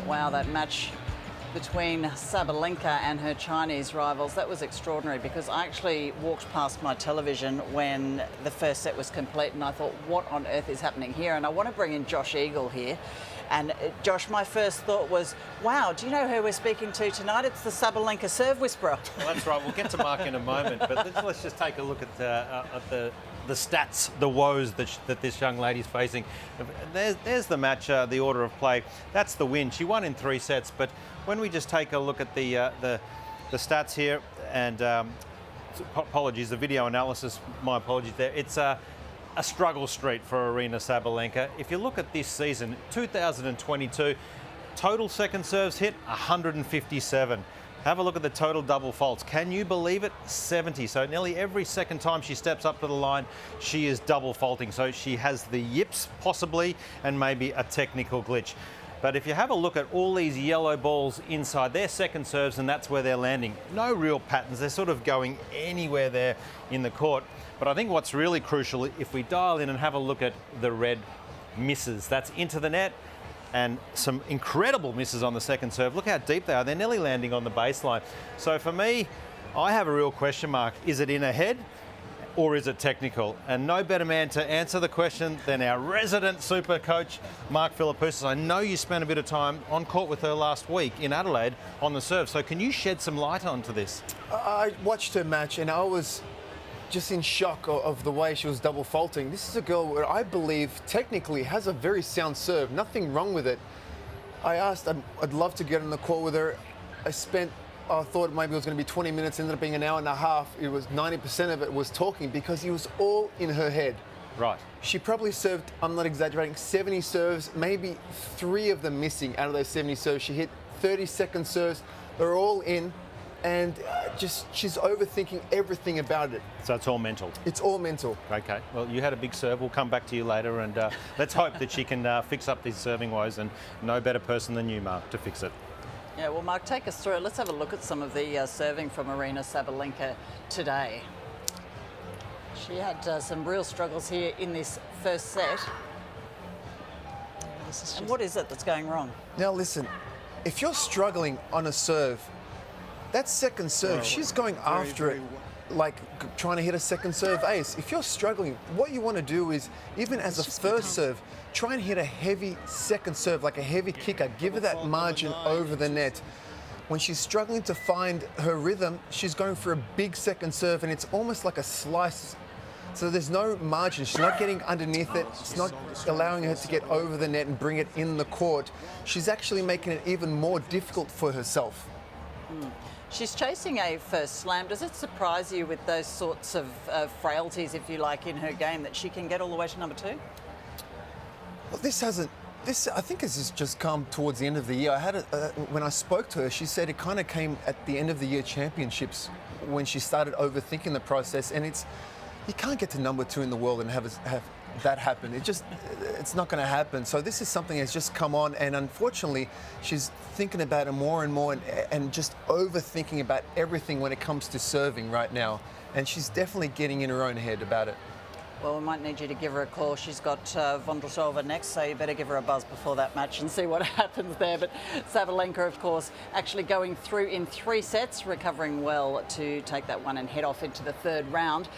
Wow, that match between Sabalenka and her Chinese rivals, that was extraordinary, because I actually walked past my television when the first set was complete and I thought, what on earth is happening here? And I want to bring in Josh Eagle here. And Josh, my first thought was, wow, do you know who we're speaking to tonight? It's the Sabalenka serve whisperer. Well, that's right. We'll get to Mark in a moment, but let's just take a look at the stats, the woes that this young lady's facing. There's the match, the order of play. That's the win. She won in 3 sets, but when we just take a look at the stats here, and apologies, the video analysis, my apologies there. It's a struggle street for Aryna Sabalenka. If you look at this season, 2022, total second serves hit 157. Have a look at the total double faults. Can you believe it? 70. So nearly every second time she steps up to the line, she is double faulting. So she has the yips possibly, and maybe a technical glitch. But if you have a look at all these yellow balls inside their second serves, and that's where they're landing. No real patterns. They're sort of going anywhere there in the court. But I think what's really crucial, if we dial in and have a look at the red misses, that's into the net, and some incredible misses on the second serve. Look how deep they are. They're nearly landing on the baseline. So for me, I have a real question mark. Is it in her head or is it technical? And no better man to answer the question than our resident super coach, Mark Philippoussis. I know you spent a bit of time on court with her last week in Adelaide on the serve. So can you shed some light onto this? I watched her match and I was just in shock of the way she was double faulting. This is a girl where I believe technically has a very sound serve, nothing wrong with it. I asked, I'd love to get on the court with her. I thought maybe it was going to be 20 minutes, ended up being an hour and a half. It was 90% of it was talking, because it was all in her head. Right. She probably served, I'm not exaggerating, 70 serves, maybe 3 of them missing out of those 70 serves. She hit 30-second serves. They're all in. And she's overthinking everything about it. So it's all mental? It's all mental. Okay. Well, you had a big serve. We'll come back to you later, and let's hope that she can fix up these serving woes, and no better person than you, Mark, to fix it. Yeah, well, Mark, take us through it. Let's have a look at some of the serving from Aryna Sabalenka today. She had some real struggles here in this first set. And what is it that's going wrong? Now listen, if you're struggling on a serve, that second serve, she's going after it, like trying to hit a second serve ace. If you're struggling, what you want to do is, even as a first serve, try and hit a heavy second serve, like a heavy kicker. Give her that margin over the net. When she's struggling to find her rhythm, she's going for a big second serve, and it's almost like a slice. So there's no margin. She's not getting underneath it. It's not allowing her to get over the net and bring it in the court. She's actually making it even more difficult for herself. She's chasing a first slam. Does it surprise you with those sorts of frailties, if you like, in her game, that she can get all the way to number 2? Well, I think this has just come towards the end of the year. When I spoke to her, she said it kind of came at the end of the year championships when she started overthinking the process. And you can't get to number 2 in the world and have that happen. It's not going to happen. So this is something that's just come on, and unfortunately, she's thinking about it more and more, and just overthinking about everything when it comes to serving right now. And she's definitely getting in her own head about it. Well, we might need you to give her a call. She's got Vondrousova next, so you better give her a buzz before that match and see what happens there. But Sabalenka, of course, actually going through in 3 sets, recovering well to take that one and head off into the 3rd round.